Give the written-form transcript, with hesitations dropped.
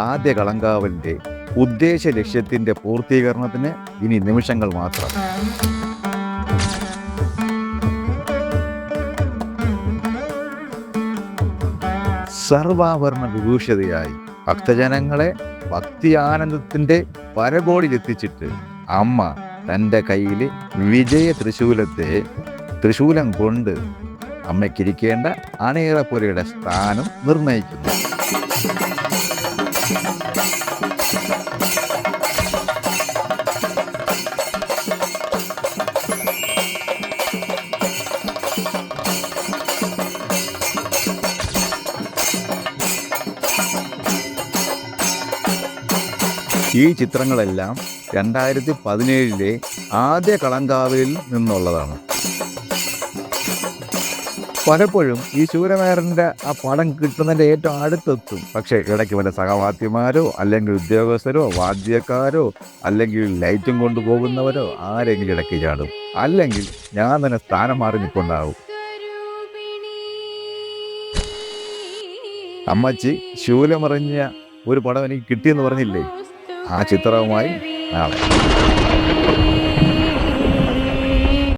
ആദ്യ കളങ്കാവലിന്റെ ഉദ്ദേശ ലക്ഷ്യത്തിന്റെ പൂർത്തീകരണത്തിന് ഇനി നിമിഷങ്ങൾ മാത്രം. സർവാഭരണ വിഭൂഷിതയായി ഭക്തജനങ്ങളെ ഭക്തിയാനന്ദത്തിന്റെ പരകോടിലെത്തിച്ചിട്ട് അമ്മ തൻ്റെ കയ്യിൽ വിജയ തൃശൂലം കൊണ്ട് അമ്മയ്ക്കിരിക്കേണ്ട അണിയറപ്പുരയുടെ സ്ഥാനം നിർണയിക്കുന്നു. ഈ ചിത്രങ്ങളെല്ലാം 2017 ആദ്യ കളങ്കാവലിൽ നിന്നുള്ളതാണ്. പലപ്പോഴും ഈ ശൂരമേരൻ്റെ ആ പടം കിട്ടുന്നതിൻ്റെ ഏറ്റവും അടുത്തെത്തും. പക്ഷേ ഇടയ്ക്ക് വല്ല സഹവാദ്യമാരോ അല്ലെങ്കിൽ ഉദ്യോഗസ്ഥരോ വാദ്യക്കാരോ അല്ലെങ്കിൽ ലൈറ്റും കൊണ്ടുപോകുന്നവരോ ആരെങ്കിലും ഇടയ്ക്ക് ചാടും. അല്ലെങ്കിൽ ഞാൻ തന്നെ സ്ഥാനം മാറി നിൽപ്പുണ്ടാവും. അമ്മച്ചി ശൂലമെറിഞ്ഞ ഒരു പടം എനിക്ക് കിട്ടിയെന്ന് പറഞ്ഞില്ലേ? ആ ചിത്രവുമായി നാളെ.